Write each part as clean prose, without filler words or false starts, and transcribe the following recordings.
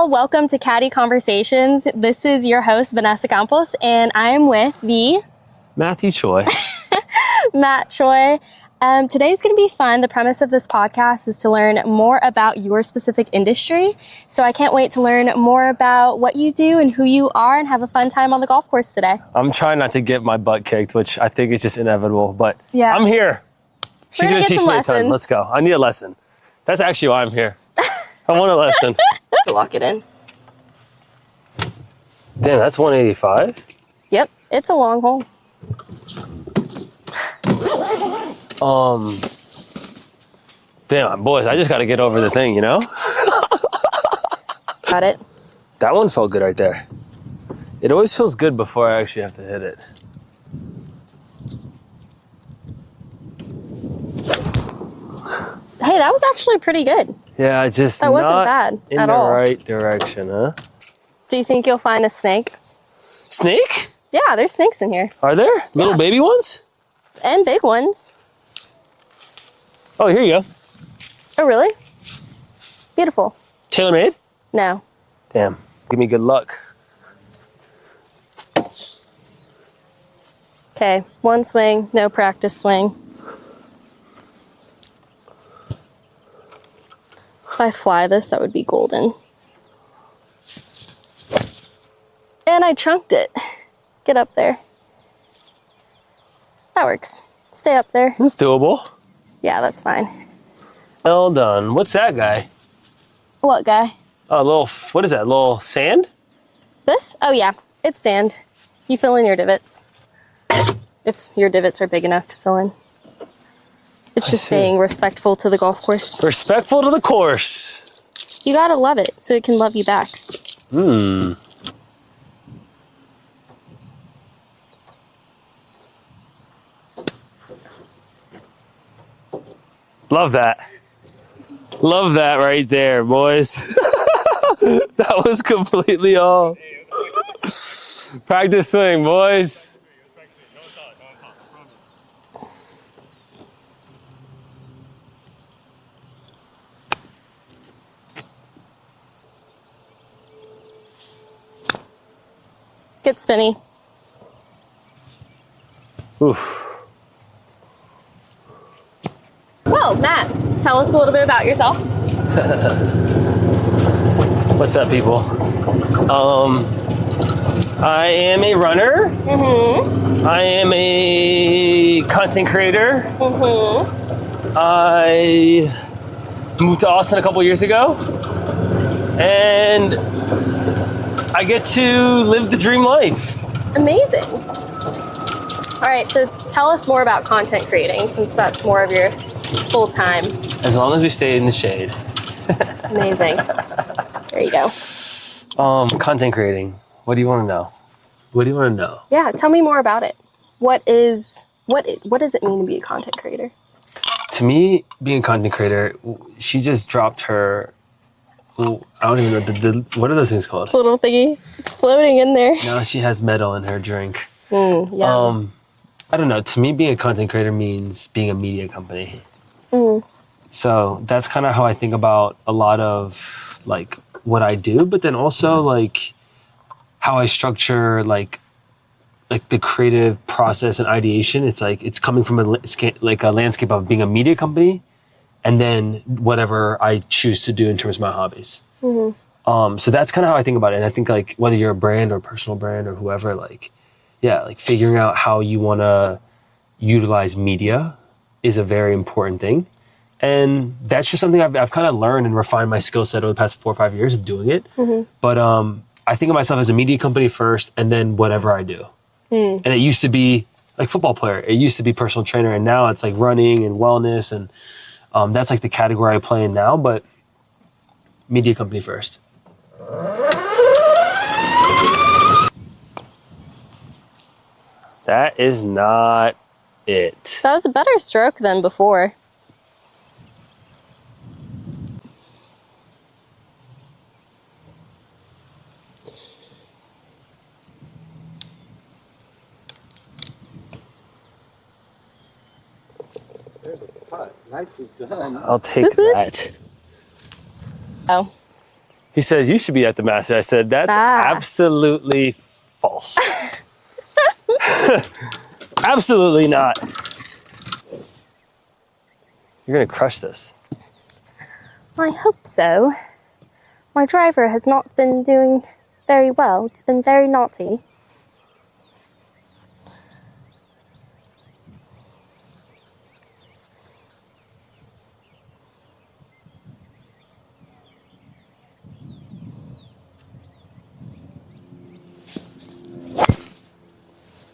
Well, welcome to Caddie Conversations. This is your host, Vanessa Campos, and I am with the... Matthew Choi. Matt Choi. Today's going to be fun. The premise of this podcast is to learn more about your specific industry. So I can't wait to learn more about what you do and who you are and have a fun time on the golf course today. I'm trying not to get my butt kicked, which I think is just inevitable, but Yeah. I'm here. She's going to teach me a ton. lessons. Let's go. I need a lesson. That's actually why I'm here. I want a lesson. Lock it in. Damn, that's 185? Yep, it's a long hole. Damn, boys, I just got to get over the thing, you know? Got it. That one felt good right there. It always feels good before I actually have to hit it. Hey, that was actually pretty good. Yeah, I just That wasn't not bad in at the all. right direction, huh? Do you think you'll find a snake? Snake? Yeah, there's snakes in here. Are there? Little baby ones? And big ones. Oh, here you go. Oh, really? Beautiful. TaylorMade? No. Damn, give me good luck. Okay, one swing, no practice swing. If I fly this, that would be golden. And I chunked it. Get up there. That works. Stay up there. That's doable. Yeah, that's fine. Well done. What's that guy? What guy? A little, what is that, little sand? This? Oh yeah, it's sand. You fill in your divots. If your divots are big enough to fill in. It's just being respectful to the golf course. Respectful to the course. You gotta love it so it can love you back. Love that. Love that right there, boys. That was completely all. Practice swing, boys. Get spinny. Oof. Well, Matt, tell us a little bit about yourself. What's up, people? I am a runner. I am a content creator. I moved to Austin a couple years ago, and I get to live the dream life. Amazing. All right, so tell us more about content creating since that's more of your full time. As long as we stay in the shade. Amazing. There you go. Content creating. What do you want to know? What do you want to know? Yeah, tell me more about it. What does it mean to be a content creator? To me, being a content creator, she just dropped her. I don't even know what are those things called? Little thingy. It's floating in there. Now she has metal in her drink. Yeah. I don't know. To me, being a content creator means being a media company. So that's kind of how I think about a lot of like what I do, but then also like how I structure like the creative process and ideation. It's like it's coming from a landscape of being a media company, and then whatever I choose to do in terms of my hobbies. So that's kind of how I think about it. And I think like whether you're a brand or personal brand or whoever, like, yeah, like figuring out how you want to utilize media is a very important thing. And that's just something I've kind of learned and refined my skill set over the past 4 or 5 years of doing it. But I think of myself as a media company first, and then whatever I do. And it used to be like football player. It used to be personal trainer, and now it's like running and wellness, and that's like the category I play in now. But media company first. That is not it. That was a better stroke than before. There's a putt. Nicely done. I'll take that. Oh. He says, you should be at the Masters. I said, that's absolutely false. Absolutely not. You're going to crush this. I hope so. My driver has not been doing very well. It's been very naughty.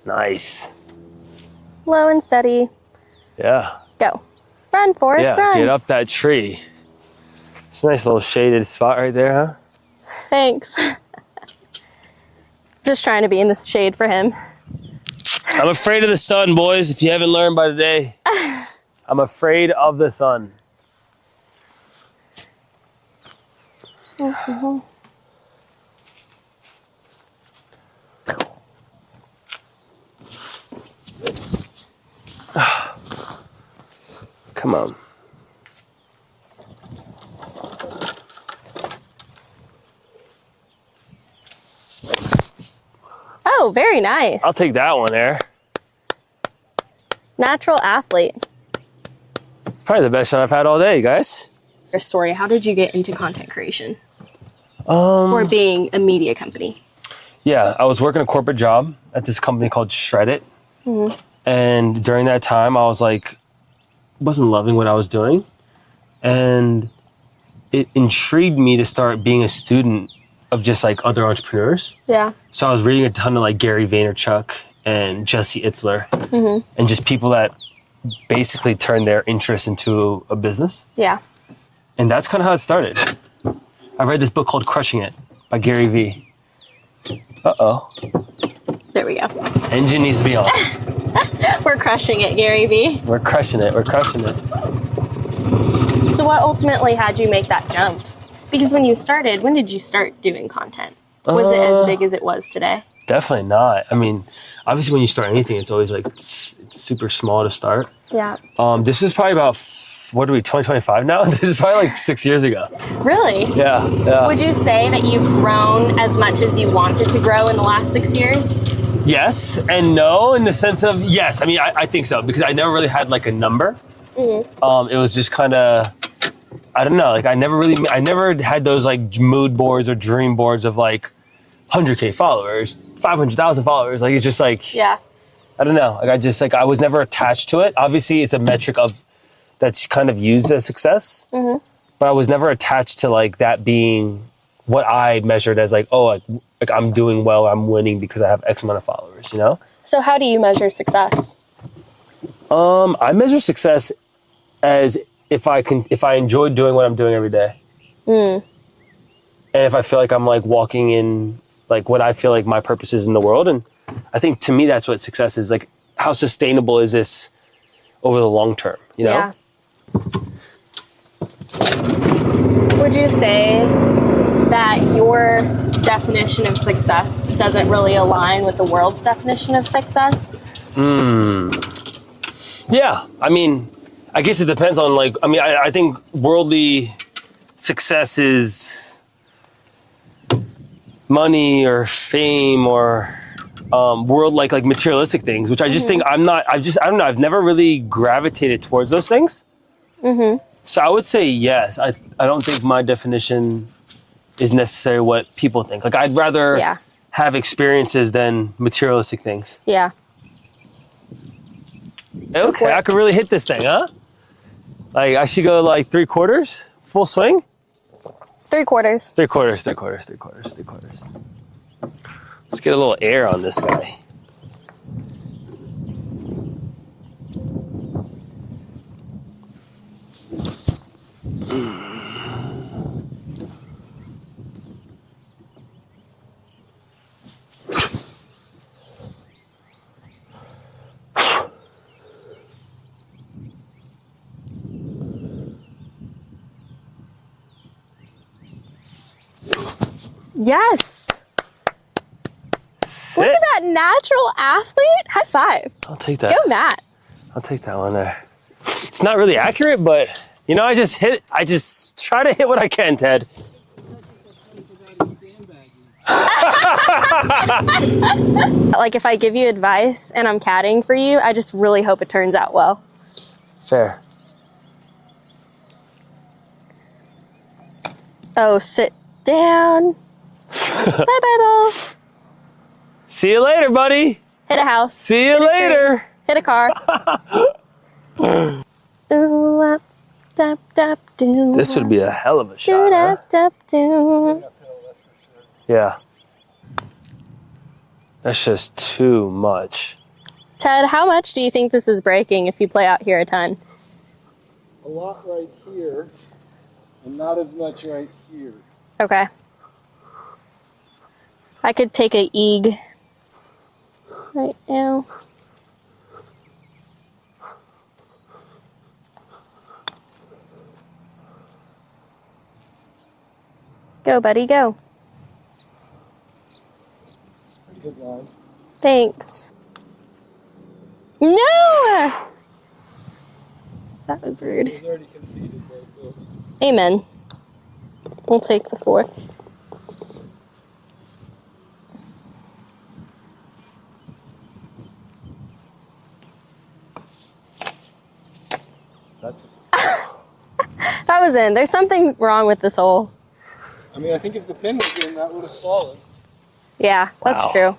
Nice. Low and steady. Yeah. Go. Run, Forrest, run. Get up that tree. It's a nice little shaded spot right there, huh? Thanks. Just trying to be in the shade for him. I'm afraid of the sun, boys, if you haven't learned by today. I'm afraid of the sun. Mm-hmm. Come on. Oh, very nice. I'll take that one there. Natural athlete. It's probably the best shot I've had all day, guys. Your story, how did you get into content creation? Or being a media company? Yeah, I was working a corporate job at this company called Shred It. Mm-hmm. And during that time, I was like, wasn't loving what I was doing. And it intrigued me to start being a student of just like other entrepreneurs. Yeah. So I was reading a ton of like Gary Vaynerchuk and Jesse Itzler, and just people that basically turned their interest into a business. Yeah. And that's kind of how it started. I read this book called Crushing It by Gary Vee. Uh-oh. There we go. Engine needs to be on. We're crushing it, Gary Vee. We're crushing it. We're crushing it. So what ultimately had you make that jump? Because when you started, when did you start doing content? Was it as big as it was today? Definitely not. I mean, obviously when you start anything, it's always like, it's super small to start. Yeah. This is probably about, 2025 now? This is probably like 6 years ago. Really? Yeah. Would you say that you've grown as much as you wanted to grow in the last 6 years? Yes and no, in the sense of, yes. I mean, I think so, because I never really had like a number. Mm-hmm. It was just kind of, I don't know, like I never had those like mood boards or dream boards of like 100K followers, 500,000 followers. Like, it's just like, yeah. I don't know. Like I was never attached to it. Obviously it's a metric that's kind of used as success, but I was never attached to like that being what I measured as like, oh, like I'm doing well, I'm winning because I have X amount of followers, you know? So how do you measure success? I measure success as if I enjoy doing what I'm doing every day. And if I feel like I'm like walking in like what I feel like my purpose is in the world. And I think to me, that's what success is. Like, how sustainable is this over the long term, you know? Yeah. Would you say that your definition of success doesn't really align with the world's definition of success? Yeah. I mean, I guess it depends on like, I mean, I think worldly success is money or fame or world like materialistic things, which I just think I don't know, I've never really gravitated towards those things. So I would say yes. I don't think my definition is necessarily what people think. Like, I'd rather have experiences than materialistic things. Yeah. Okay, I could really hit this thing, huh? Like, I should go like 3/4, full swing? 3/4. 3/4. Let's get a little air on this guy. Yes. Sit. Look at that natural athlete. High five. I'll take that. Go, Matt. I'll take that one there. It's not really accurate, but you know, I just try to hit what I can, Ted. Like if I give you advice and I'm caddying for you, I just really hope it turns out well. Fair. Oh, sit down. Bye-bye, ball. See you later, buddy. Hit a house. See you Hit a later. tree. Hit a car. Ooh, up, dap, dap, doo. This would be a hell of a Doo, shot, huh? dap, dap, doo. Yeah. That's just too much. Ted, how much do you think this is breaking if you play out here a ton? A lot right here, and not as much right here. Okay. I could take a eeg right now. Go, buddy, go. Pretty good line. Thanks. No! That was rude. It was already conceded though, so. Amen. We'll take the 4. That was in. There's something wrong with this hole. I mean, I think if the pin was in, that would have fallen. Yeah, that's Wow. true.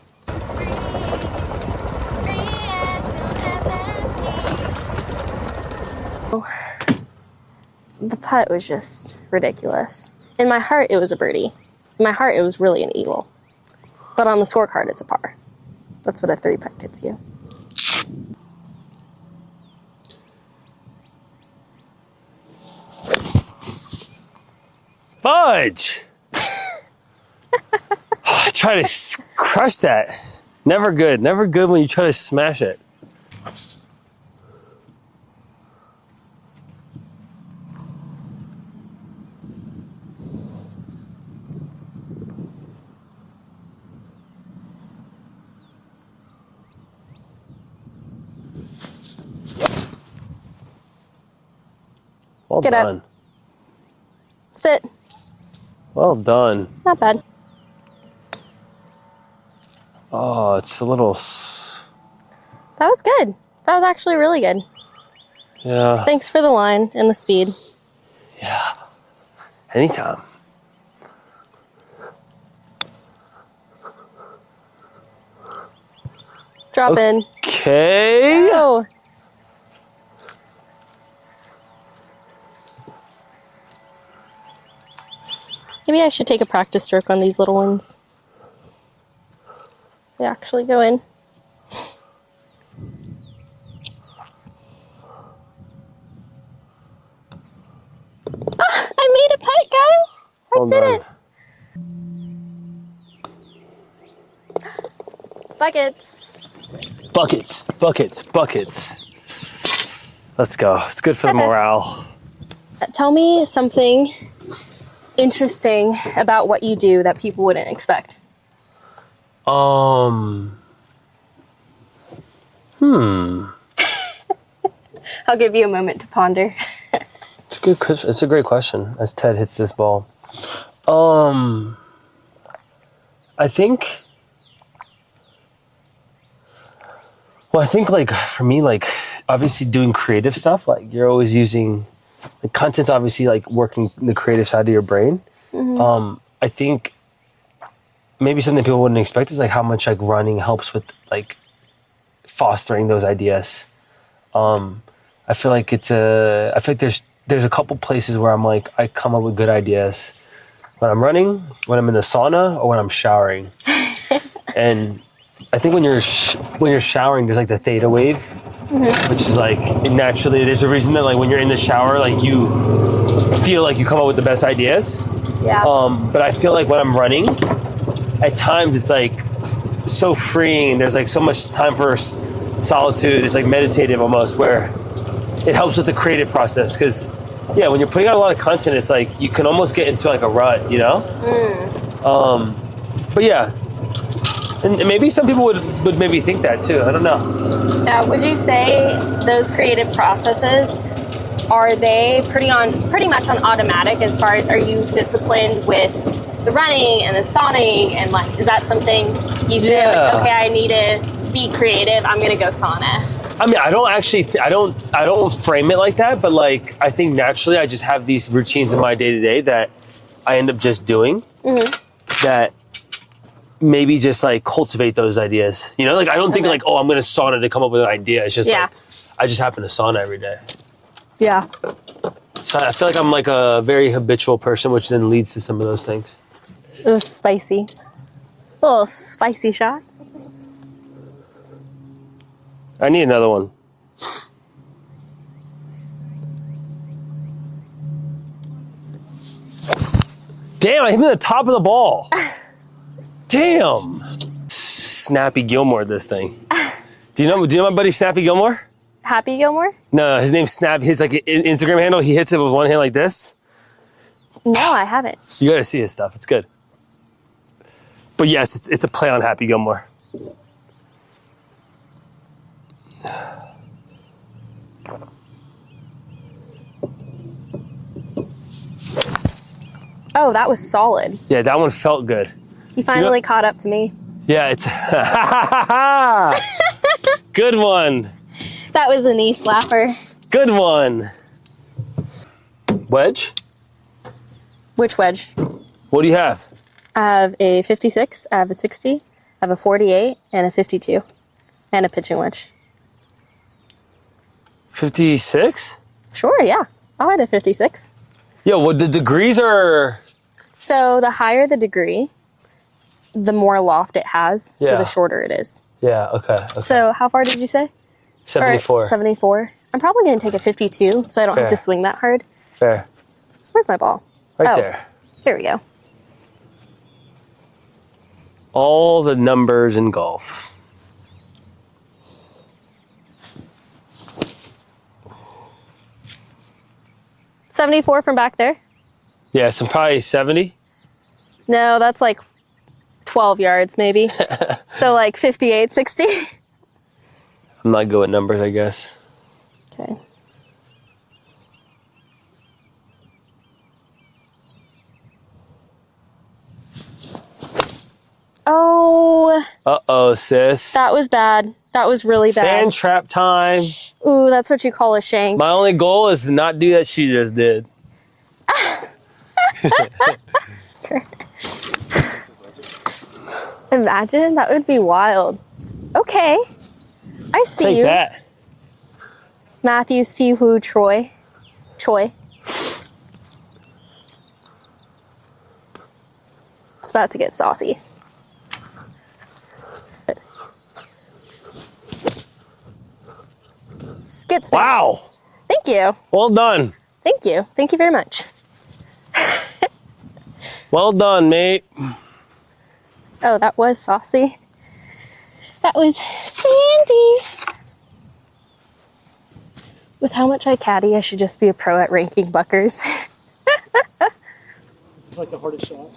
The putt was just ridiculous. In my heart, it was a birdie. In my heart, it was really an eagle. But on the scorecard, it's a par. That's what a 3-putt gets you. Fudge! I try to crush that. Never good. Never good when you try to smash it. Well Get up. done. Sit. Well done. Not bad. Oh, it's a little... That was good. That was actually really good. Yeah. Thanks for the line and the speed. Yeah. Anytime. Drop in. Okay. Oh. Maybe I should take a practice stroke on these little ones. They actually go in. Ah, I made a putt, guys! I Well did done. it! Buckets. Buckets, buckets, buckets. Let's go. It's good for the morale. Tell me something interesting about what you do that people wouldn't expect. Hmm. I'll give you a moment to ponder. It's a good question. It's a great question as Ted hits this ball. I think like for me, like obviously doing creative stuff, like you're always using the content's obviously like working the creative side of your brain. I think maybe something people wouldn't expect is like how much like running helps with like fostering those ideas. I feel like there's a couple places where I'm like, I come up with good ideas when I'm running, when I'm in the sauna, or when I'm showering. And I think when you're showering, there's like the theta wave, which is like naturally, there's a reason that like when you're in the shower, like you feel like you come up with the best ideas. Yeah. But I feel like when I'm running, at times it's like so freeing, and there's like so much time for solitude. It's like meditative almost, where it helps with the creative process. Because yeah, when you're putting out a lot of content, it's like you can almost get into like a rut, you know? But yeah, and maybe some people would maybe think that too. I don't know. Now, would you say those creative processes, are they pretty much on automatic as far as, are you disciplined with the running and the sauning, and like, is that something you say like, okay, I need to be creative, I'm gonna go sauna? I mean, I don't frame it like that, but like, I think naturally I just have these routines in my day-to-day that I end up just doing that maybe just like cultivate those ideas. You know, like I don't think like, oh, I'm going to sauna to come up with an idea. It's just like, I just happen to sauna every day. Yeah. So I feel like I'm like a very habitual person, which then leads to some of those things. It was spicy. A little spicy shot. I need another one. Damn, I hit me the top of the ball. Damn. Snappy Gilmore, this thing. Do you know my buddy Snappy Gilmore? Happy Gilmore? No, his name's Snap. His like Instagram handle, he hits it with one hand like this. No, I haven't. You gotta see his stuff. It's good. But yes, it's a play on Happy Gilmore. Oh, that was solid. Yeah, that one felt good. You finally caught up to me. Yeah, it's good one. That was a knee slapper. Good one. Wedge? Which wedge? What do you have? I have a 56, I have a 60, I have a 48, and a 52, and a pitching wedge. 56? Sure, yeah. I'll hit a 56. Yeah, well, the degrees are... So the higher the degree, the more loft it has, so the shorter it is. Yeah, okay. So how far did you say? 74. 74. I'm probably going to take a 52, so I don't have to swing that hard. Fair. Where's my ball? Right there. There we go. All the numbers in golf. $74 from back there? Yeah, so probably 70. No, that's like 12 yards maybe. So like 58, 60. I'm not good with numbers, I guess. Okay. Oh. Uh-oh, sis. That was bad. That was really bad. Sand trap time. Ooh, that's what you call a shank. My only goal is to not do that she just did. Imagine, that would be wild. Okay. I see Take you. that. Matthew Siwoo Choi. It's about to get saucy. Skits. Wow. Thank you. Well done. Thank you. Thank you very much. Well done, mate. Oh, that was saucy. That was Sandy. With how much I caddy, I should just be a pro at ranking bunkers. It's like the hardest shot.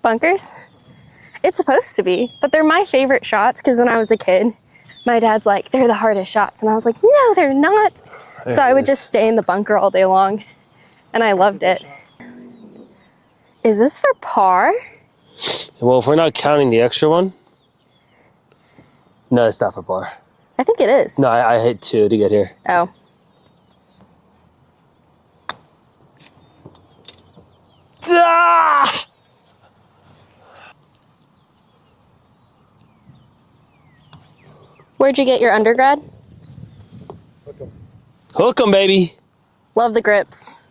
Bunkers? It's supposed to be, but they're my favorite shots because when I was a kid, my dad's like, they're the hardest shots. And I was like, no, they're not. So I would just stay in the bunker all day long. And I loved it. Is this for par? Well, if we're not counting the extra one. No, it's not for par. I think it is. No, I hit 2 to get here. Oh. Ah! Where'd you get your undergrad? Hook 'em, baby. Love the grips.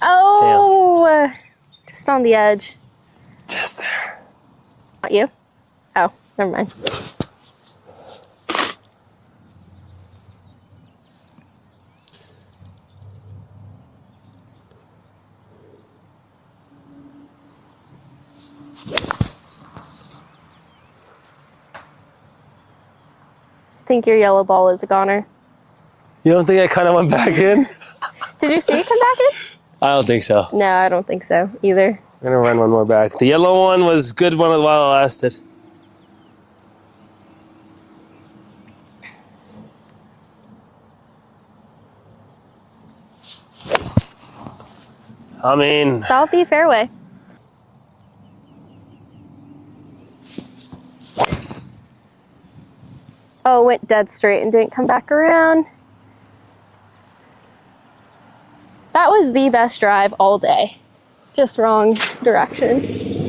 Oh, just on the edge. Just there. Not you? Oh, never mind. I think your yellow ball is a goner. You don't think I kind of went back in? Did you see it come back in? I don't think so. No, I don't think so either. We're gonna run one more back. The yellow one was good one while it lasted. I mean, That would be fairway. Oh, it went dead straight and didn't come back around. That was the best drive all day. Just wrong direction.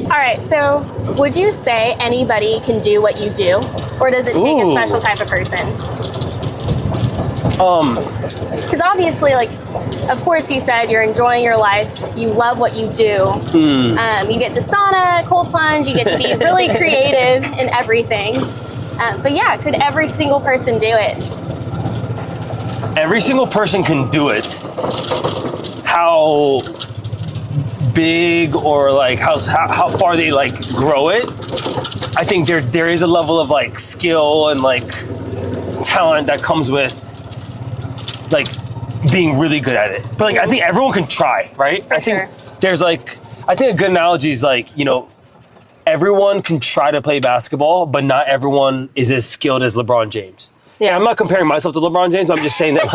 All right, so would you say anybody can do what you do? Or does it take a special type of person? Because obviously, like, of course you said you're enjoying your life, you love what you do. You get to sauna, cold plunge, you get to be really creative in everything. But yeah, could every single person do it? Every single person can do it. How big or like how far they like grow it, I think there is a level of like skill and like talent that comes with like being really good at it. But like I think everyone can try, right? I think there's like, I think a good analogy is like, you know, everyone can try to play basketball, but not everyone is as skilled as LeBron James. Yeah, I'm not comparing myself to LeBron James, but I'm just saying that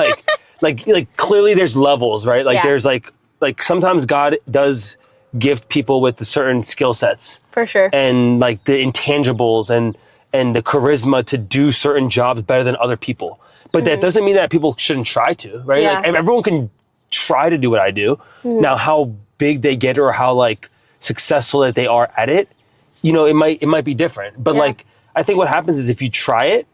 like clearly there's levels, right? Like there's like sometimes God does gift people with the certain skill sets. For sure. And like the intangibles and the charisma to do certain jobs better than other people. But that doesn't mean that people shouldn't try to, right? Yeah. Like everyone can try to do what I do. Now how big they get or how like successful that they are at it, you know, it might be different. But like I think what happens is if you try it,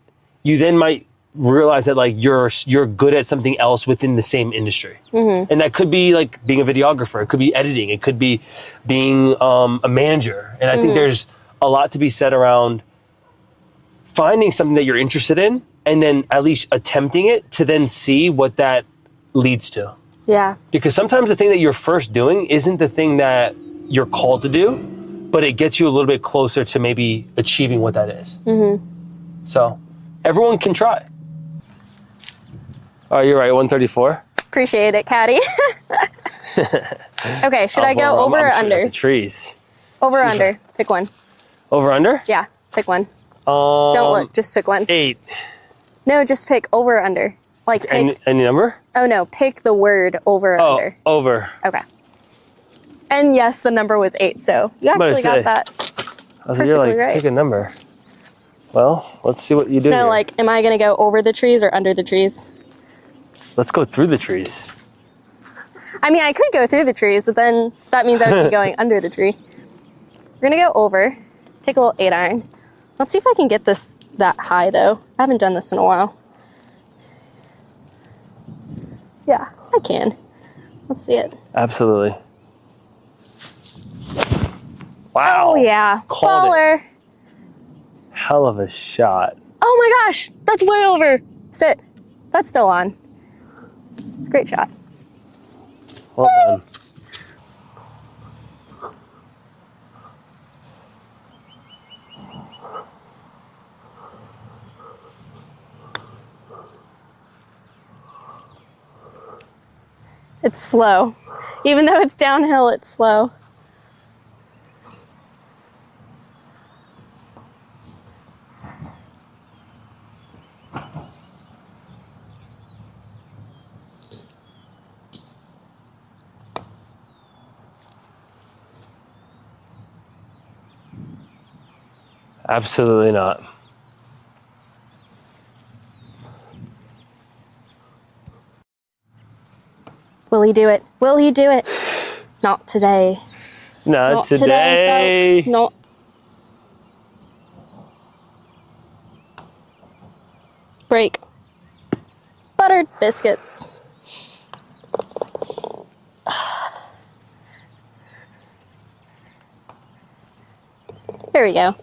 you then might realize that like you're good at something else within the same industry. And that could be like being a videographer, it could be editing, it could be being a manager. And I think there's a lot to be said around finding something that you're interested in and then at least attempting it to then see what that leads to. Yeah. Because sometimes the thing that you're first doing isn't the thing that you're called to do, but it gets you a little bit closer to maybe achieving what that is. So everyone can try. Oh, you're right, 134. Appreciate it, Caddie. Okay, should I go over or under? The trees. Over or under? Pick one. Over under? Yeah, pick one. Don't look, just pick one. 8. No, just pick over or under. Like pick. Any number? Oh no, pick the word over or under. Over. Okay. And yes, the number was 8, so you actually got that. I was like, you're like, right. Pick a number. Well, let's see what you do. No, here. like, am I gonna go over the trees or under the trees? Let's go through the trees. I mean, I could go through the trees, but then that means I would be going under the tree. We're gonna go over, take a little 8-iron. Let's see if I can get this that high though. I haven't done this in a while. Yeah, I can. Let's see it. Absolutely. Wow. Oh yeah, baller. Hell of a shot. Oh my gosh, that's way over. Sit. That's still on. Great shot. Well done. It's slow. Even though it's downhill, it's slow. Absolutely not. Will he do it? Will he do it? Not today. Not today, folks. Not. Break. Buttered biscuits. There we go.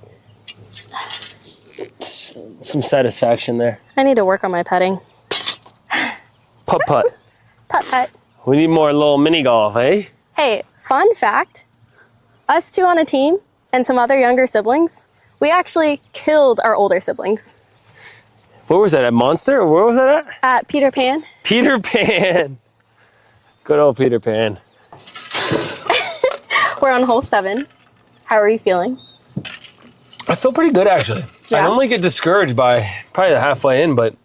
Some satisfaction there. I need to work on my putting. Putt. Putt. We need more little mini golf, eh? Hey, fun fact. Us two on a team and some other younger siblings, we actually killed our older siblings. Where was that, at Monster? Or where was that at? At Peter Pan. Peter Pan. Good old Peter Pan. We're on hole 7. How are you feeling? I feel pretty good, actually. Yeah. I normally get discouraged by probably the halfway in, but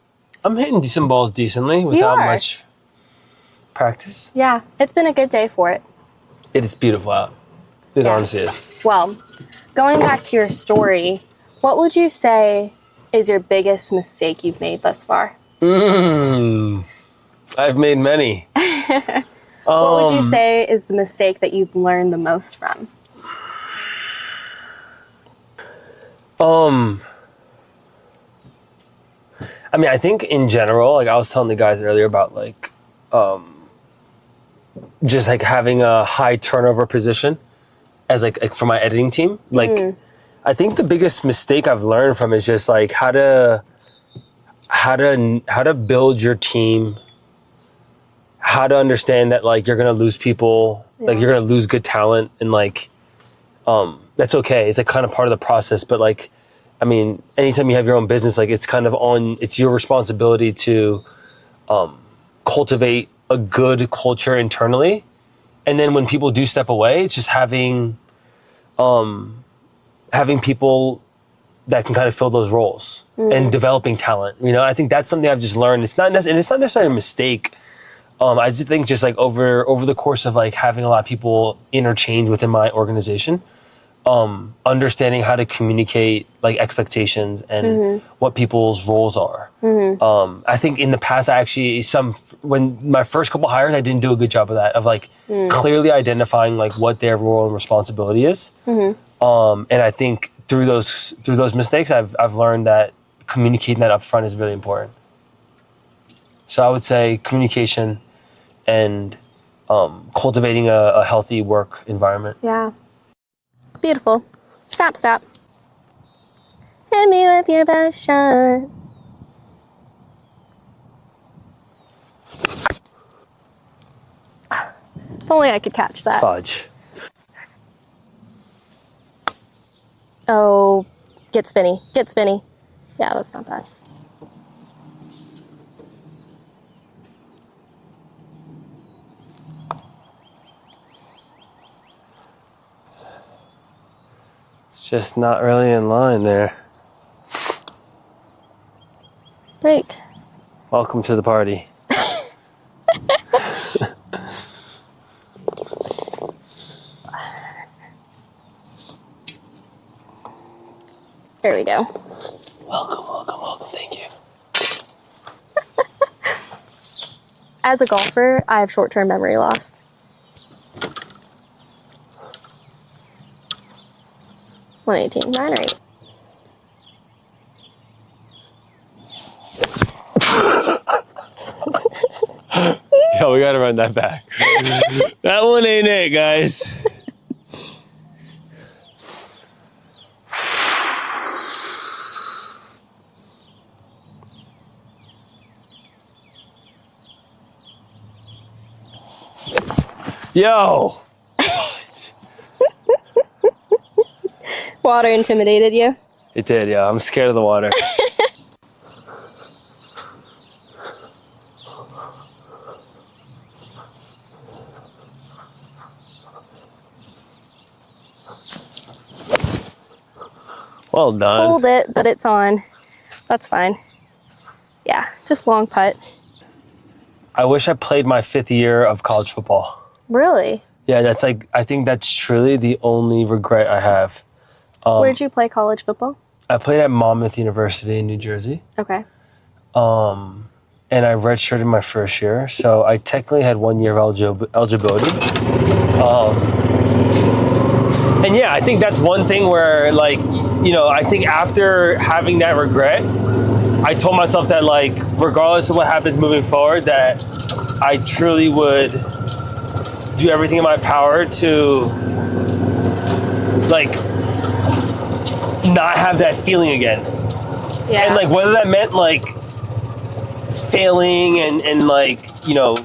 I'm hitting some balls decently without much practice. Yeah, it's been a good day for it. It is beautiful out. It Yeah. honestly is. Well, going back to your story, what would you say is your biggest mistake you've made thus far? I've made many. What would you say is the mistake that you've learned the most from? I mean, I think in general, like I was telling the guys earlier about like, just like having a high turnover position as like for my editing team. Like, I think the biggest mistake I've learned from is just like how to build your team, how to understand that like you're gonna lose people, like you're gonna lose good talent, and like that's okay. It's like kind of part of the process. But like, I mean, anytime you have your own business, like it's kind of it's your responsibility to cultivate a good culture internally, and then when people do step away, it's just having people that can kind of fill those roles and developing talent. You know, I think that's something I've just learned. It's not necessarily a mistake. I just think just like over the course of like having a lot of people interchange within my organization, understanding how to communicate like expectations and what people's roles are. I think in the past, when my first couple hires, I didn't do a good job of that, of like clearly identifying like what their role and responsibility is. And I think through those mistakes, I've learned that communicating that up front is really important. So I would say communication and cultivating a healthy work environment. Yeah. Beautiful. Stop. Hit me with your best shot. If only I could catch that. Fudge. Oh, get spinny. Yeah, that's not bad. It's just not really in line there. Break. Welcome to the party. There we go. Welcome. Thank you. As a golfer, I have short-term memory loss. $118, 9 or 8. Yo, we gotta run that back. That one ain't it, guys. Yo. Water intimidated you? It did, yeah. I'm scared of the water. Well done. Hold it, but it's on. That's fine. Yeah, just long putt. I wish I played my 5th year of college football. Really? Yeah, that's like, I think that's truly the only regret I have. Where'd you play college football? I played at Monmouth University in New Jersey. Okay. And I redshirted my first year, so I technically had 1 year of eligibility. And yeah, I think that's one thing where, like, you know, I think after having that regret, I told myself that, like, regardless of what happens moving forward, that I truly would do everything in my power to, like, not have that feeling again. Yeah. And, like, whether that meant, like, failing and like, you know,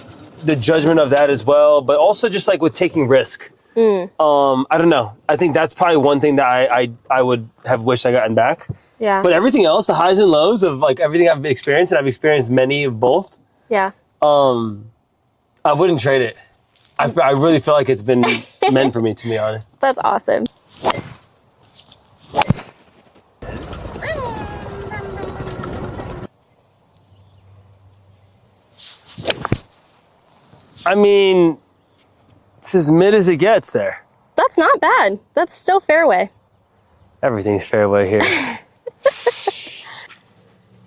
the judgment of that as well, but also just, like, with taking risk. I don't know. I think that's probably one thing that I would have wished I gotten back. Yeah. But everything else, the highs and lows of, like, everything I've experienced, and I've experienced many of both, Yeah. I wouldn't trade it. I really feel like it's been meant for me, to be honest. That's awesome. I mean, It's as mid as it gets there. That's not bad. That's still fairway. Everything's fairway here.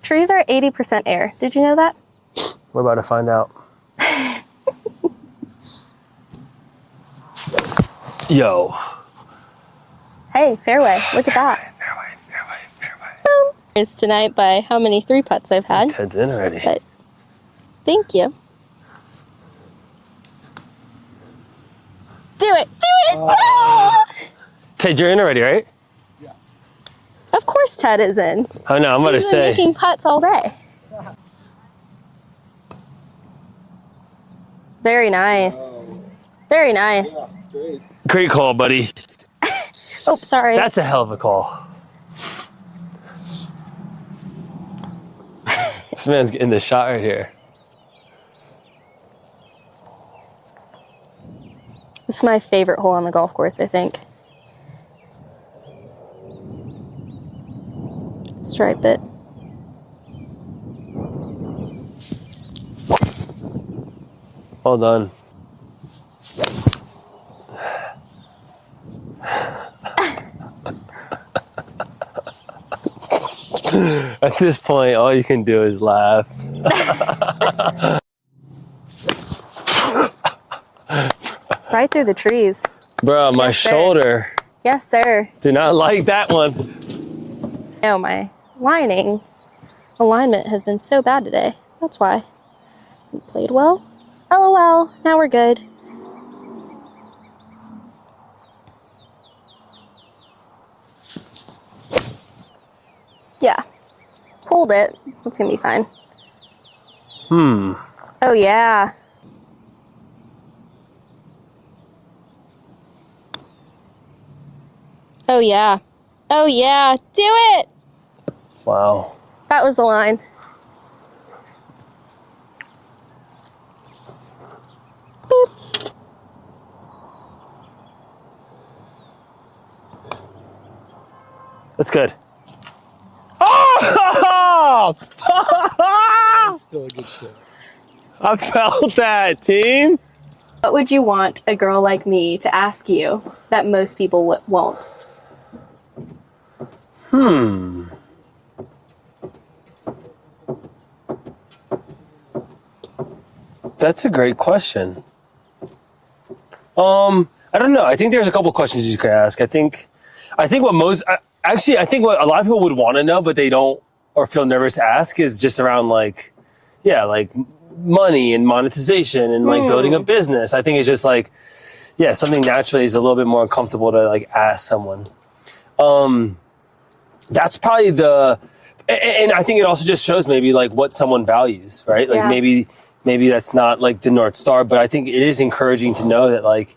Trees are 80% air. Did you know that? We're about to find out. Yo. Hey, fairway. Look at that. Fairway. Boom. Is tonight by how many 3 putts I've had. Ted's in already. But thank you. Do it. No! Ted, you're in already, right? Yeah. Of course Ted is in. Oh no, I'm about to He's been say. making putts all day. Very nice. Very nice. Yeah, great. Great call, buddy. Oh, sorry. That's a hell of a call. This man's getting the shot right here. This is my favorite hole on the golf course, I think. Stripe it. Well done. At this point, all you can do is laugh. Right through the trees. Bro, my Yes, sir. shoulder. Yes, sir. Did not like that one. No, my alignment has been so bad today. That's why. We played well. LOL. Now we're good. Yeah. Pulled it. That's gonna be fine. Oh, yeah. Oh, yeah. Oh, yeah. Do it! Wow. That was the line. Beep. That's good. Oh! Still a good shot. I felt that, team. What would you want a girl like me to ask you that most people won't? That's a great question. I don't know. I think there's a couple questions you could ask. I think what most actually I think what a lot of people would want to know, but they don't or feel nervous to ask is just around like money and monetization and like building a business. I think it's just like something naturally is a little bit more uncomfortable to like ask someone. That's probably and I think it also just shows maybe like what someone values, right? Like maybe that's not like the North Star, but I think it is encouraging to know that like,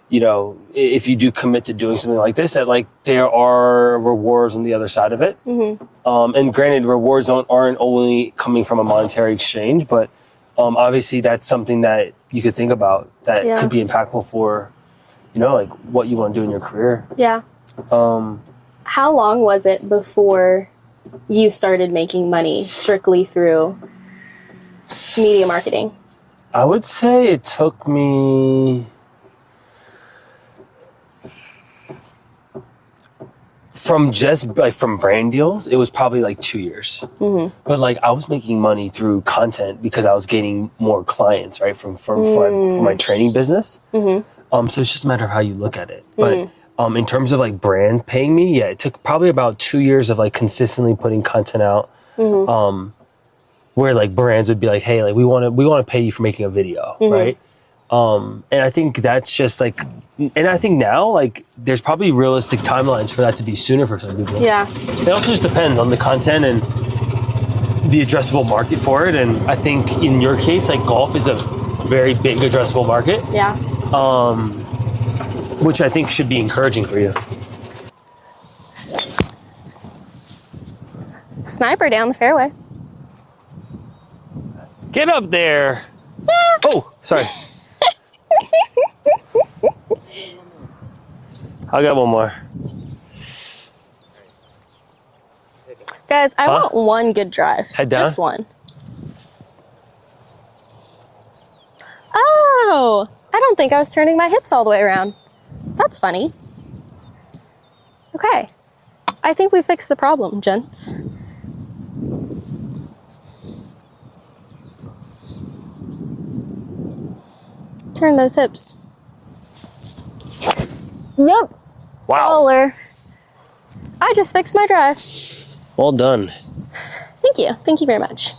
you know, if you do commit to doing something like this, that like there are rewards on the other side of it. And granted, rewards aren't only coming from a monetary exchange, but obviously that's something that you could think about that could be impactful for, you know, like what you want to do in your career. Yeah. How long was it before you started making money strictly through media marketing? I would say it took me from brand deals, it was probably like 2 years. But like I was making money through content because I was gaining more clients, right? For my training business. So it's just a matter of how you look at it. But in terms of like brands paying me, it took probably about 2 years of like consistently putting content out. Where like brands would be like, hey, like we want to pay you for making a video, right? And I think that's just like, and I think now like there's probably realistic timelines for that to be sooner for some people. Yeah. It also just depends on the content and the addressable market for it. And I think in your case, like golf is a very big addressable market. Yeah. Which I think should be encouraging for you. Sniper down the fairway. Get up there. Oh, sorry. I got one more. Guys, I want one good drive. Head down? Just one. Oh, I don't think I was turning my hips all the way around. That's funny. Okay. I think we fixed the problem, gents. Turn those hips. Nope. Wow. Baller. I just fixed my drive. Well done. Thank you. Thank you very much.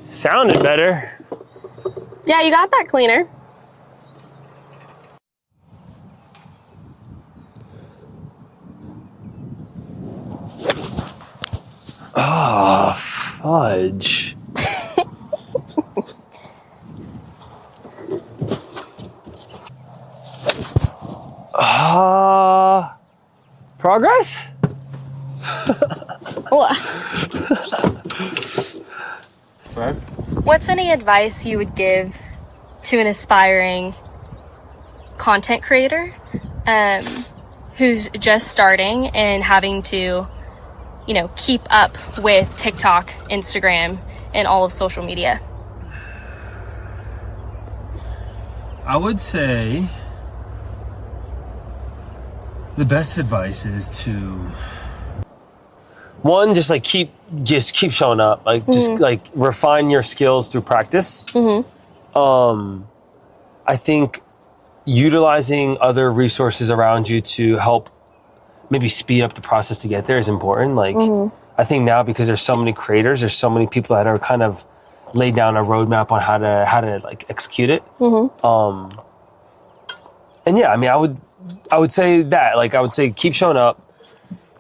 Sounded better. Yeah, you got that cleaner. Oh, fudge. Progress? What's any advice you would give to an aspiring content creator who's just starting and having to, keep up with TikTok, Instagram, and all of social media? I would say the best advice is to One, just keep showing up. Just refine your skills through practice. I think utilizing other resources around you to help maybe speed up the process to get there is important. I think now, because there's so many creators, there's so many people that are kind of laid down a roadmap on how to execute it. And yeah, I mean, I would say that, I would say keep showing up,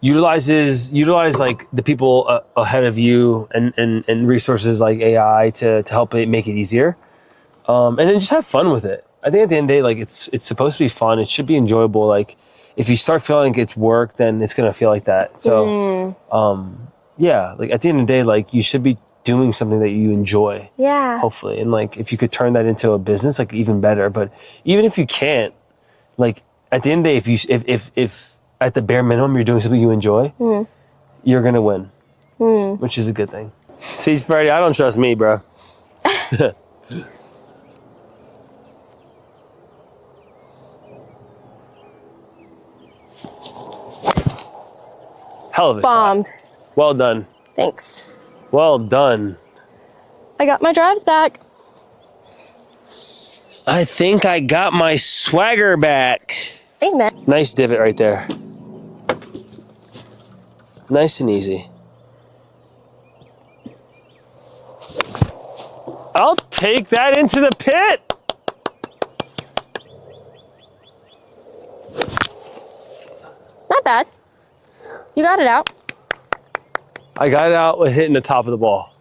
utilize the people ahead of you and resources like AI to help make it easier. And then just have fun with it. I think at the end of the day, it's supposed to be fun. It should be enjoyable. If you start feeling like it's work, then it's going to feel like that. So, yeah, at the end of the day, you should be doing something that you enjoy. Yeah. Hopefully. And if you could turn that into a business, even better. But even if you can't, at the end of the day, if at the bare minimum you're doing something you enjoy, you're going to win, which is a good thing. See, Freddie, I don't trust me, bro. Hell of a Bombed. shot. Well done. Thanks. Well done. I got my drives back. I think I got my swagger back. Amen. Nice divot right there. Nice and easy. I'll take that into the pit. Not bad. You got it out. I got it out with hitting the top of the ball.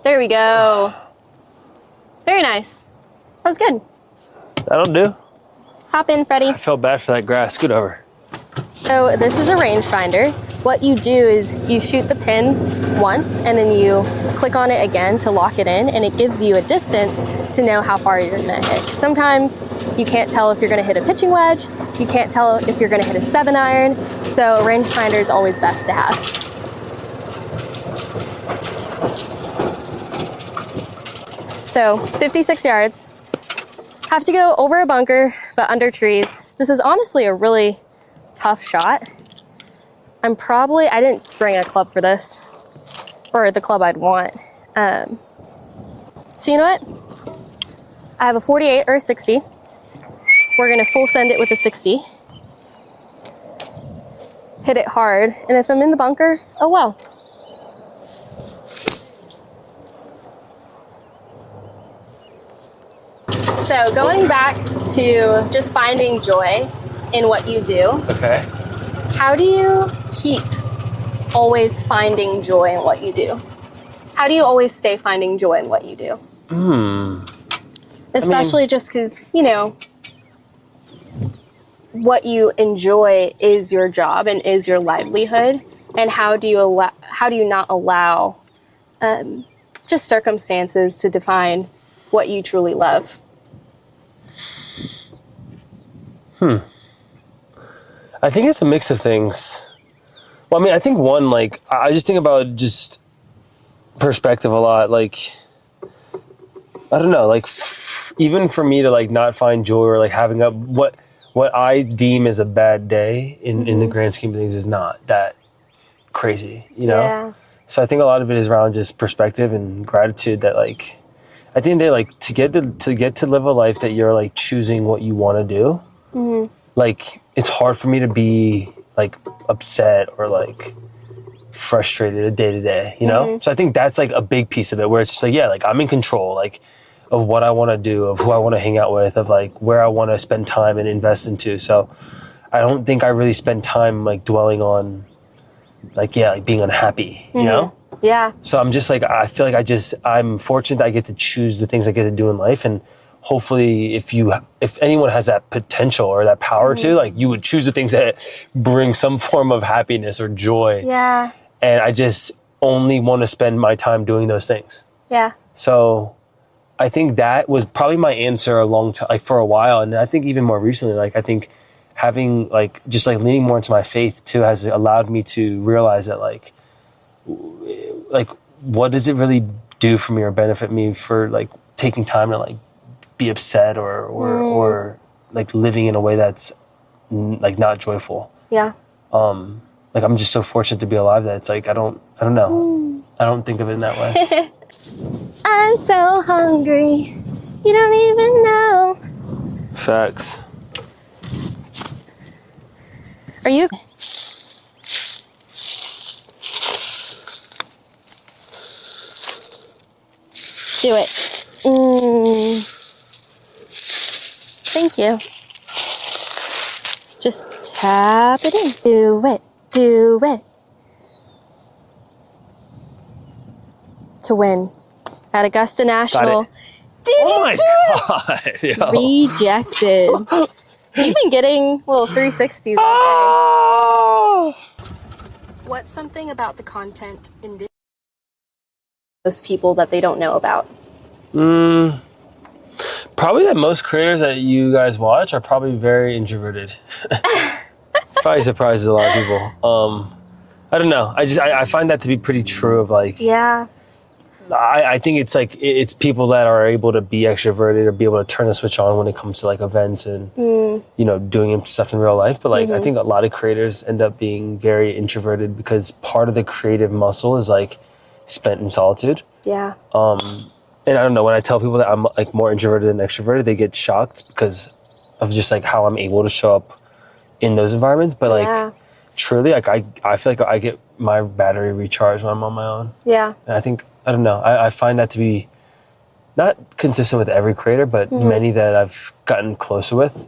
There we go. Very nice. That was good. That'll do. Hop in, Freddie. I felt bad for that grass. Scoot over. So this is a rangefinder. What you do is you shoot the pin once and then you click on it again to lock it in, and it gives you a distance to know how far you're gonna hit. Sometimes you can't tell if you're gonna hit a pitching wedge, you can't tell if you're gonna hit a 7-iron, so a rangefinder is always best to have. So 56 yards. Have to go over a bunker, but under trees. This is honestly a really tough shot. I didn't bring a club for this, or the club I'd want. So you know what? I have a 48 or a 60. We're gonna full send it with a 60. Hit it hard, and if I'm in the bunker, oh well. So going back to just finding joy in what you do. Okay. How do you keep always finding joy in what you do? How do you always stay finding joy in what you do? Especially just because, what you enjoy is your job and is your livelihood. And how do you not allow just circumstances to define what you truly love? I think it's a mix of things. Well, I mean, I think one, like, I just think about just perspective a lot. Like, I don't know, like, even for me to, like, not find joy or, like, having what I deem as a bad day in the grand scheme of things is not that crazy, you know? Yeah. So I think a lot of it is around just perspective and gratitude that, like, at the end of the day, like, to get to live a life that you're, like, choosing what you want to do, like, it's hard for me to be, like, upset or, like, frustrated a day to day, you know? So I think that's, like, a big piece of it, where it's just like, yeah, like, I'm in control, like, of what I want to do, of who I want to hang out with, of, like, where I want to spend time and invest into. So I don't think I really spend time, like, dwelling on, like, yeah, like, being unhappy, you know? Yeah. So I'm just, like, I feel like I'm fortunate that I get to choose the things I get to do in life. And hopefully if anyone has that potential or that power to, like, you would choose the things that bring some form of happiness or joy. Yeah. And I just only want to spend my time doing those things. Yeah. So I think that was probably my answer a long time, like, for a while. And I think even more recently, like, I think having, like, just, like, leaning more into my faith too has allowed me to realize that, like, what does it really do for me or benefit me for, like, taking time to, like, be upset or like, living in a way that's, like, not joyful. Yeah. Like, I'm just so fortunate to be alive that it's like, I don't know. I don't think of it in that way. I'm so hungry. You don't even know. Facts. Are you? Do it. Thank you. Just tap it in. Do it. Do it. To win at Augusta National. Did Oh he my do it? God. Yo. Rejected. You've been getting little 360s all Oh. day. What's something about the content industry those people that they don't know about? Probably that most creators that you guys watch are probably very introverted. It's probably surprises a lot of people. I don't know. I find that to be pretty true of, like, Yeah. I think it's like it's people that are able to be extroverted or be able to turn the switch on when it comes to, like, events and you know, doing stuff in real life. But, like, I think a lot of creators end up being very introverted because part of the creative muscle is, like, spent in solitude. Yeah. And I don't know, when I tell people that I'm, like, more introverted than extroverted, they get shocked because of just, like, how I'm able to show up in those environments. But, like, truly, like, I feel like I get my battery recharged when I'm on my own. Yeah. And I think, I don't know, I find that to be not consistent with every creator, but many that I've gotten closer with,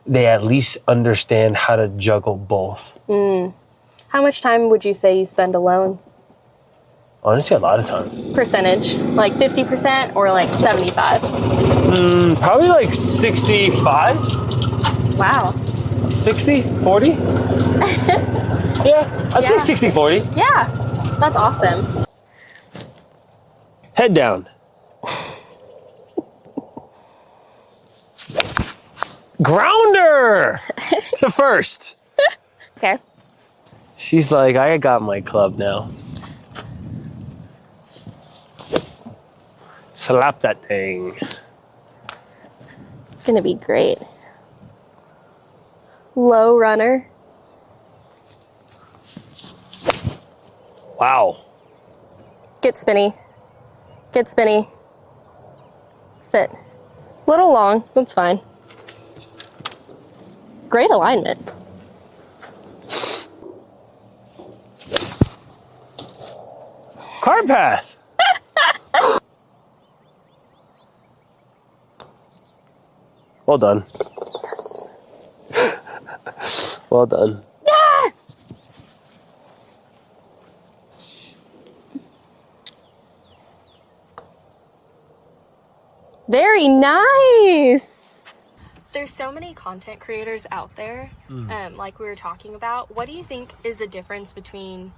they at least understand how to juggle both. How much time would you say you spend alone? Honestly, a lot of time. Percentage, like 50% or like 75? Probably like 65. Wow. 60, 40? Yeah, I'd say 60, 40. Yeah, that's awesome. Head down. Grounder to first. Okay. She's like, I got my club now. Slap that thing. It's gonna be great. Low runner. Wow. Get spinny. Get spinny. Sit. Little long, that's fine. Great alignment. Card path. Well done. Yes. Well done. Very nice. There's so many content creators out there, like we were talking about. What do you think is the difference between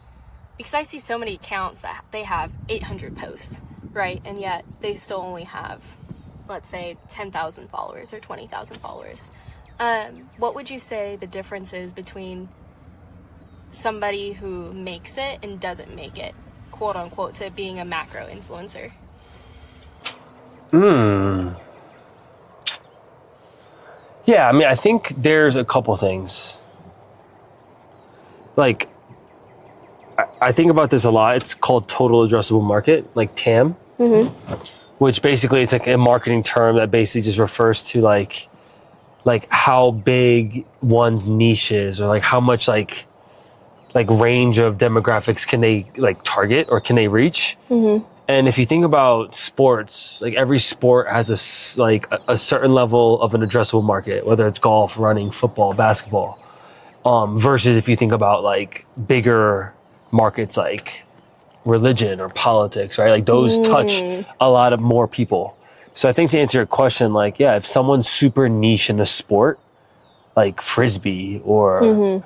because I see so many accounts that they have 800 posts, right? And yet they still only have, let's say, 10,000 followers or 20,000 followers. What would you say the difference is between somebody who makes it and doesn't make it, quote unquote, to being a macro influencer? Yeah, I mean, I think there's a couple things. Like, I think about this a lot. It's called total addressable market, like TAM, which basically it's like a marketing term that basically just refers to like how big one's niche is, or like how much like range of demographics can they like target or can they reach. And if you think about sports, like every sport has a certain level of an addressable market, whether it's golf, running, football, basketball, versus if you think about like bigger markets like religion or politics, right? Like those touch a lot of more people. So I think to answer your question, like, yeah, if someone's super niche in a sport, like frisbee or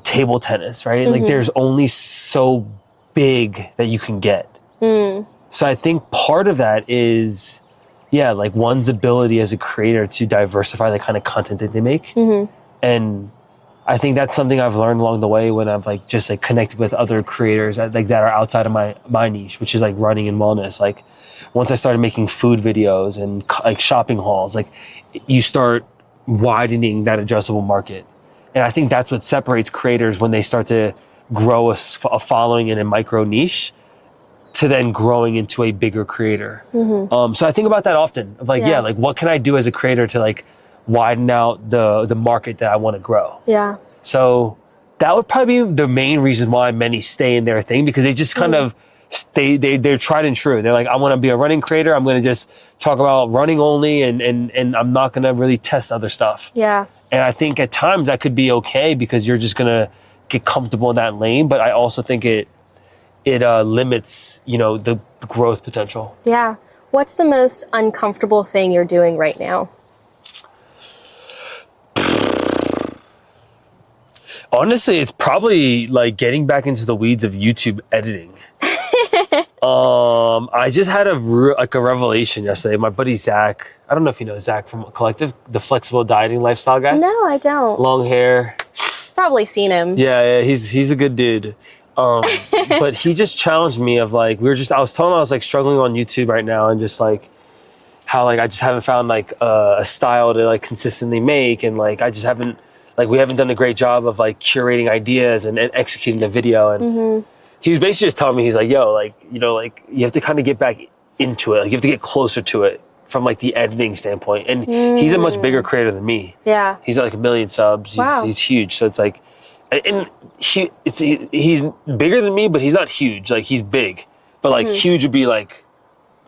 table tennis, right? Like there's only so big that you can get. So I think part of that is, yeah, like one's ability as a creator to diversify the kind of content that they make. And I think that's something I've learned along the way when I've like just like connected with other creators that are outside of my niche, which is like running and wellness. Like once I started making food videos and like shopping hauls, like you start widening that addressable market. And I think that's what separates creators when they start to grow a following in a micro niche to then growing into a bigger creator. So I think about that often of like, yeah, like what can I do as a creator to like widen out the market that I want to grow? Yeah. So that would probably be the main reason why many stay in their thing, because they just kind of they're tried and true. They're like, I want to be a running creator. I'm going to just talk about running only, and I'm not going to really test other stuff. Yeah. And I think at times that could be okay because you're just going to get comfortable in that lane. But I also think it limits, the growth potential. Yeah. What's the most uncomfortable thing you're doing right now? Honestly, it's probably like getting back into the weeds of YouTube editing. I just had a revelation yesterday. My buddy Zach, I don't know if you know Zach from Collective, the flexible dieting lifestyle guy. No, I don't. Long hair. Probably seen him. Yeah, he's a good dude. But he just challenged me of like, I was telling him I was like struggling on YouTube right now, and just like how like I just haven't found like a style to like consistently make, and like I just haven't, like we haven't done a great job of like curating ideas and executing the video. And he was basically just telling me, he's like, yo, like, like you have to kind of get back into it. Like you have to get closer to it from like the editing standpoint. And he's a much bigger creator than me. Yeah. He's at like 1 million subs. He's huge. So it's like, and he's bigger than me, but he's not huge. Like he's big, but like huge would be like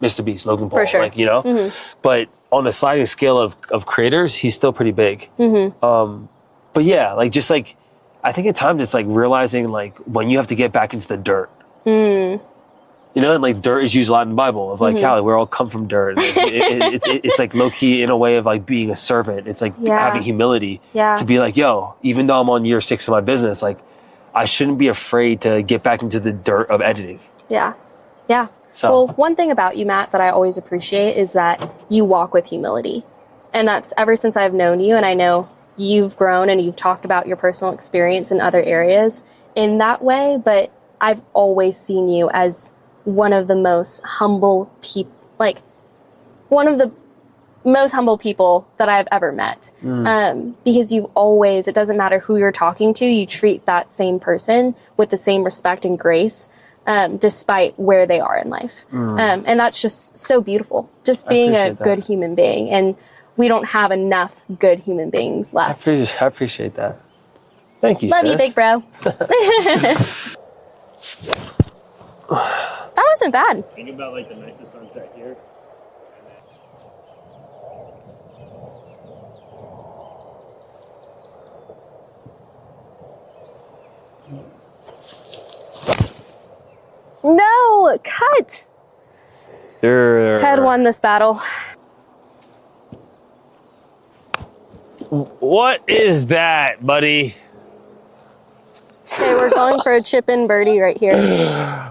Mr. Beast, Logan Paul, for sure. Like, but on a sliding scale of creators, he's still pretty big. But yeah, like just like, I think at times it's like realizing like when you have to get back into the dirt. And like dirt is used a lot in the Bible of like how we all come from dirt. It's like low key in a way of like being a servant. It's like having humility to be like, yo, even though I'm on year 6 of my business, like I shouldn't be afraid to get back into the dirt of editing. Yeah. Yeah. So. Well, one thing about you, Matt, that I always appreciate is that you walk with humility. And that's ever since I've known you, and I know you've grown and you've talked about your personal experience in other areas in that way, but I've always seen you as one of the most humble people, like one of the most humble people that I've ever met. Because you've always, it doesn't matter who you're talking to, you treat that same person with the same respect and grace, despite where they are in life. And that's just so beautiful, just being a good human being. And we don't have enough good human beings left. I appreciate that. Thank you, Love sis. you, big bro. That wasn't bad. Think about like the nicest sunset here. No, cut. Ted won this battle. What is that, buddy? Okay, we're going for a chip-in birdie right here.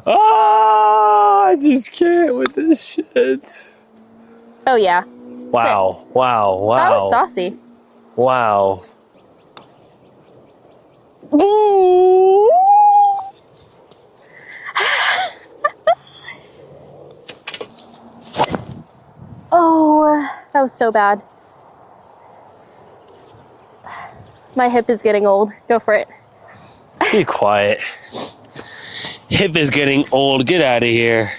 Oh, I just can't with this shit. Oh, yeah. Wow, wow, wow. That was saucy. Wow. Oh, that was so bad. My hip is getting old. Go for it. Be quiet. Hip is getting old. Get out of here.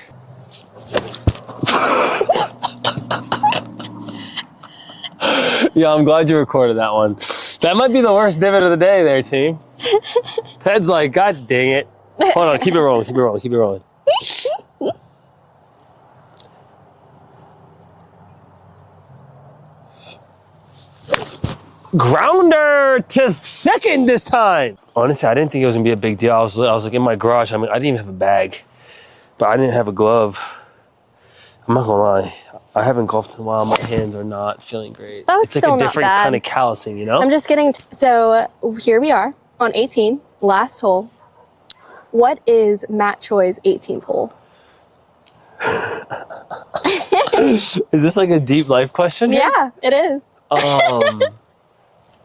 Yeah, I'm glad you recorded that one. That might be the worst divot of the day there, team. Ted's like, God dang it. Hold on, keep it rolling, keep it rolling, keep it rolling. Grounder to second this time. Honestly, I didn't think it was gonna be a big deal. I was like in my garage. I mean, I didn't even have a bag, but I didn't have a glove. I'm not gonna lie. I haven't golfed in a while. My hands are not feeling great. That was It's like still a not different bad. kind of callousing, you know? I'm just getting... So here we are on 18, last hole. What is Matt Choi's 18th hole? Is this like a deep life question here? Yeah, it is.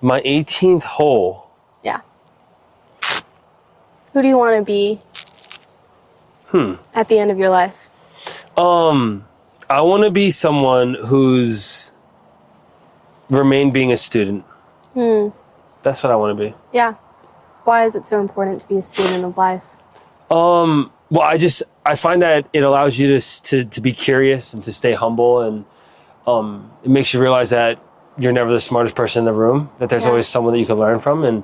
My 18th hole. Yeah. Who do you want to be at the end of your life? I want to be someone who's remained being a student. That's what I want to be. Yeah. Why is it so important to be a student of life? Well, I find that it allows you to be curious and to stay humble, and it makes you realize that you're never the smartest person in the room, that there's always someone that you can learn from, and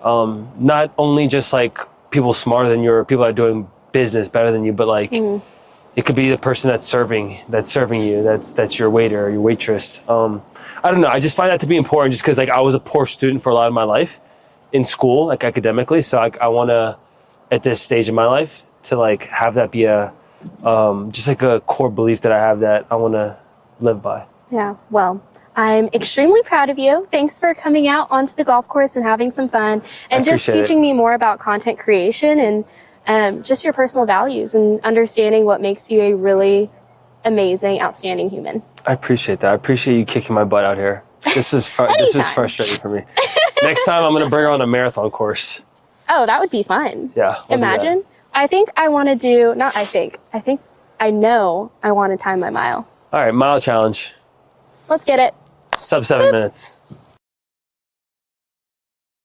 not only just like people smarter than you or people that are doing business better than you, but like it could be the person that's serving you, that's your waiter or your waitress. I don't know, I just find that to be important just because like I was a poor student for a lot of my life in school, like academically, so I want to, at this stage of my life, to like have that be a just like a core belief that I have that I want to live by. Yeah, well, I'm extremely proud of you. Thanks for coming out onto the golf course and having some fun and just teaching me more about content creation and just your personal values and understanding what makes you a really amazing, outstanding human. I appreciate that. I appreciate you kicking my butt out here. This is this is frustrating for me. Next time I'm going to bring her on a marathon course. Oh, that would be fun. Yeah. Imagine. I think I want to do, I know I want to time my mile. All right, mile challenge. Let's get it. Sub 7 minutes.